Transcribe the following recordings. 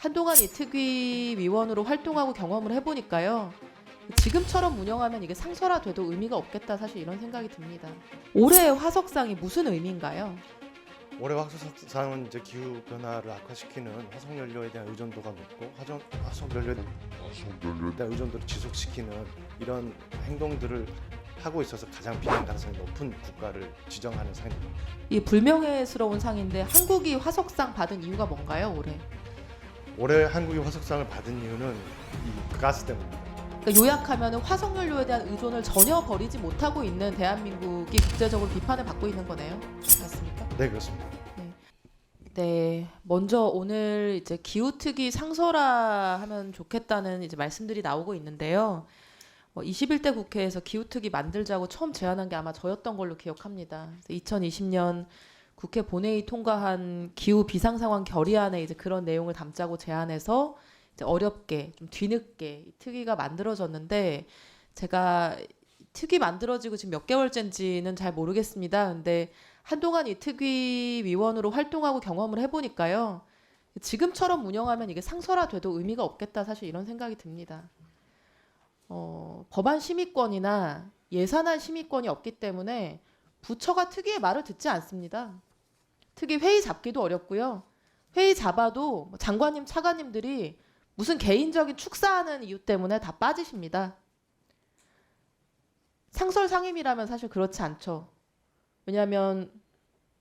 한동안 이 특위 위원으로 활동하고 경험을 해보니까요. 지금처럼 운영하면 이게 상설화돼도 의미가 없겠다, 사실 이런 생각이 듭니다. 올해의 화석상이 무슨 의미인가요? 올해 화석상은 이제 기후 변화를 악화시키는 화석 연료에 대한 의존도가 높고 화석 연료에 대한 의존도를 지속시키는 이런 행동들을 하고 있어서 가장 비난 가능성이 높은 국가를 지정하는 상입니다. 이 불명예스러운 상인데 한국이 화석상 받은 이유가 뭔가요, 올해? 올해 한국이 화석상을 받은 이유는 이 가스 때문입니다. 그러니까 요약하면 화석연료에 대한 의존을 전혀 버리지 못하고 있는 대한민국이 국제적으로 비판을 받고 있는 거네요. 맞습니까? 네, 그렇습니다. 네, 먼저 오늘 이제 기후특위 상설화하면 좋겠다는 이제 말씀들이 나오고 있는데요. 21대 국회에서 기후특위 만들자고 처음 제안한 게 아마 저였던 걸로 기억합니다. 2020년 국회 본회의 통과한 기후 비상상황 결의안에 이제 그런 내용을 담자고 제안해서 이제 어렵게 좀 뒤늦게 이 특위가 만들어졌는데, 제가 특위 만들어지고 지금 몇 개월째인지는 잘 모르겠습니다. 근데 한동안 이 특위 위원으로 활동하고 경험을 해보니까요. 지금처럼 운영하면 이게 상설화돼도 의미가 없겠다, 사실 이런 생각이 듭니다. 법안 심의권이나 예산안 심의권이 없기 때문에 부처가 특위의 말을 듣지 않습니다. 특위 회의 잡기도 어렵고요. 회의 잡아도 장관님, 차관님들이 무슨 개인적인 축사하는 이유 때문에 다 빠지십니다. 상설 상임이라면 사실 그렇지 않죠. 왜냐하면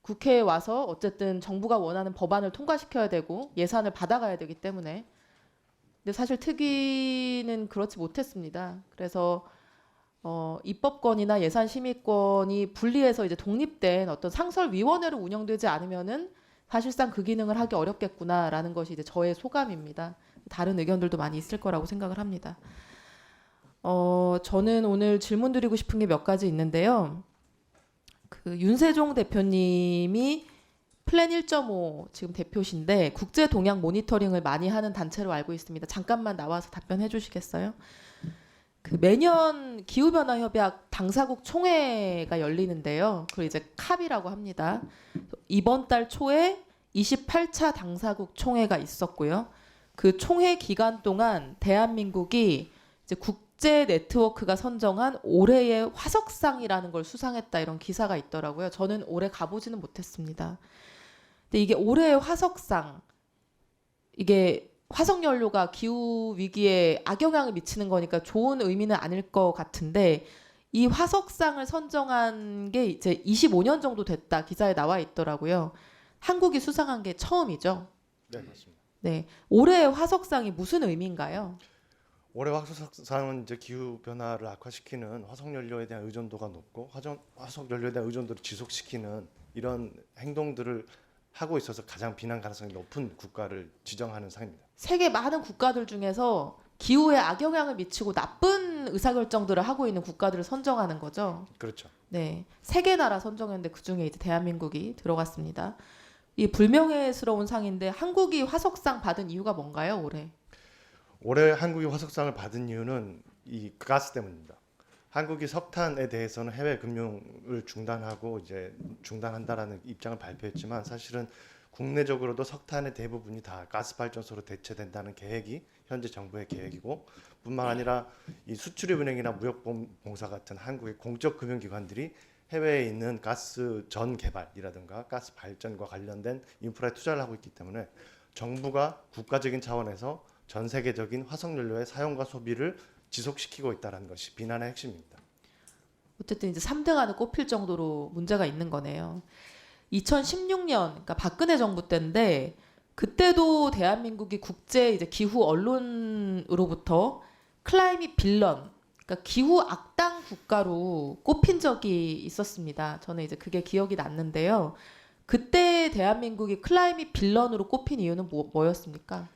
국회에 와서 어쨌든 정부가 원하는 법안을 통과시켜야 되고 예산을 받아가야 되기 때문에. 근데 사실 특위는 그렇지 못했습니다. 그래서 입법권이나 예산 심의권이 분리해서 이제 독립된 어떤 상설위원회로 운영되지 않으면은 사실상 그 기능을 하기 어렵겠구나라는 것이 이제 저의 소감입니다. 다른 의견들도 많이 있을 거라고 생각을 합니다. 저는 오늘 질문 드리고 싶은 게 몇 가지 있는데요. 그 윤세종 대표님이 플랜 1.5 지금 대표신데 국제 동향 모니터링을 많이 하는 단체로 알고 있습니다. 잠깐만 나와서 답변해 주시겠어요? 그 매년 기후변화 협약 당사국 총회가 열리는데요. 그걸 이제 캅이라고 합니다. 이번 달 초에 28차 당사국 총회가 있었고요. 그 총회 기간 동안 대한민국이 이제 국제 네트워크가 선정한 올해의 화석상이라는 걸 수상했다, 이런 기사가 있더라고요. 저는 올해 가보지는 못했습니다. 근데 이게 올해의 화석상, 이게 화석연료가 기후 위기에 악영향을 미치는 거니까 좋은 의미는 아닐 것 같은데, 이 화석상을 선정한 게 이제 25년 정도 됐다, 기사에 나와 있더라고요. 한국이 수상한 게 처음이죠. 네, 맞습니다. 네, 올해의 화석상이 무슨 의미인가요? 올해 화석상은 이제 기후 변화를 악화시키는 화석 연료에 대한 의존도가 높고 화석 연료에 대한 의존도를 지속시키는 이런 행동들을 하고 있어서 가장 비난 가능성이 높은 국가를 지정하는 상입니다. 세계 많은 국가들 중에서 기후에 악영향을 미치고 나쁜 의사결정들을 하고 있는 국가들을 선정하는 거죠. 그렇죠. 네, 세 개 나라 선정했는데 그 중에 이제 대한민국이 들어갔습니다. 이 불명예스러운 상인데 한국이 화석상 받은 이유가 뭔가요, 올해? 올해 한국이 화석상을 받은 이유는 이 가스 때문입니다. 한국이 석탄에 대해서는 해외 금융을 중단하고 이제 중단한다라는 입장을 발표했지만, 사실은 국내적으로도 석탄의 대부분이 다 가스 발전소로 대체된다는 계획이 현재 정부의 계획이고, 뿐만 아니라 이 수출입은행이나 무역봉사 같은 한국의 공적 금융기관들이 해외에 있는 가스 전 개발이라든가 가스 발전과 관련된 인프라에 투자를 하고 있기 때문에 정부가 국가적인 차원에서 전 세계적인 화석연료의 사용과 소비를 지속시키고 있다는 것이 비난의 핵심입니다. 어쨌든 이제 3등 안에 꼽힐 정도로 문제가 있는 거네요. 2016년, 그러니까 박근혜 정부 때인데, 그때도 대한민국이 국제 이제 기후 언론으로부터 클라이밋 빌런, 그러니까 기후 악당 국가로 꼽힌 적이 있었습니다. 저는 이제 그게 기억이 났는데요. 그때 대한민국이 클라이밋 빌런으로 꼽힌 이유는 뭐였습니까?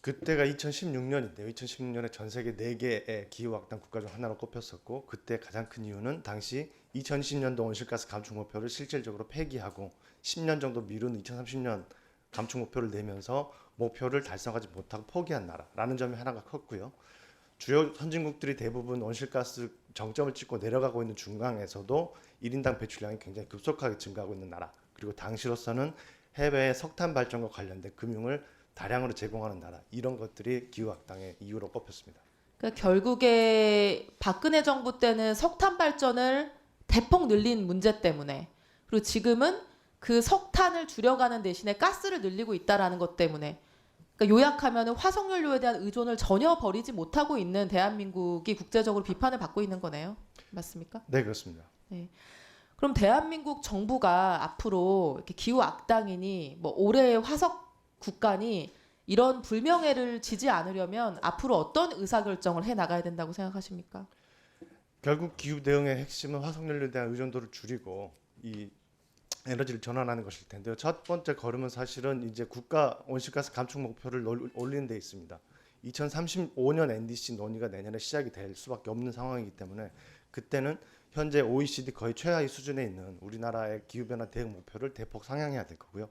그때가 2016년인데요. 2016년에 전 세계 4개의 기후 악당 국가 중 하나로 꼽혔었고, 그때 가장 큰 이유는 당시 2020년도 온실가스 감축 목표를 실질적으로 폐기하고 10년 정도 미룬 2030년 감축 목표를 내면서 목표를 달성하지 못하고 포기한 나라라는 점이 하나가 컸고요. 주요 선진국들이 대부분 온실가스 정점을 찍고 내려가고 있는 중앙에서도 1인당 배출량이 굉장히 급속하게 증가하고 있는 나라, 그리고 당시로서는 해외의 석탄 발전과 관련된 금융을 다량으로 제공하는 나라 이런 것들이 기후악당의 이유로 꼽혔습니다. 그러니까 결국에 박근혜 정부 때는 석탄 발전을 대폭 늘린 문제 때문에 그리고 지금은 그 석탄을 줄여가는 대신에 가스를 늘리고 있다라는 것 때문에 그러니까 요약하면 화석연료에 대한 의존을 전혀 버리지 못하고 있는 대한민국이 국제적으로 비판을 받고 있는 거네요. 맞습니까? 네, 그렇습니다. 그럼 대한민국 정부가 앞으로 이렇게 기후 악당이니 뭐 올해의 화석 국가니 이런 불명예를 지지 않으려면 앞으로 어떤 의사결정을 해 나가야 된다고 생각하십니까? 결국 기후 대응의 핵심은 화석연료에 대한 의존도를 줄이고 이 에너지를 전환하는 것일 텐데요. 첫 번째 걸음은 사실은 이제 국가 온실가스 감축 목표를 올리는 데 있습니다. 2035년 NDC 논의가 내년에 시작이 될 수밖에 없는 상황이기 때문에 그때는 현재 OECD 거의 최하위 수준에 있는 우리나라의 기후변화 대응 목표를 대폭 상향해야 될 거고요.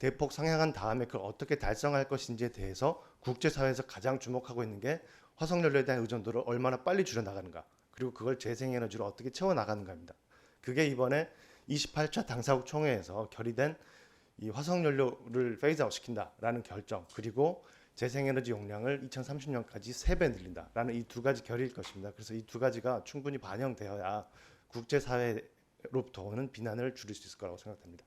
대폭 상향한 다음에 그걸 어떻게 달성할 것인지에 대해서 국제사회에서 가장 주목하고 있는 게 화석연료에 대한 의존도를 얼마나 빨리 줄여나가는가 그리고 그걸 재생에너지로 어떻게 채워나가는가입니다. 그게 이번에 28차 당사국 총회에서 결의된 이 화석연료를 페이즈아웃 시킨다라는 결정 그리고 재생에너지 용량을 2030년까지 3배 늘린다라는 이 두 가지 결의일 것입니다. 그래서 이 두 가지가 충분히 반영되어야 국제사회로부터 오는 비난을 줄일 수 있을 거라고 생각됩니다.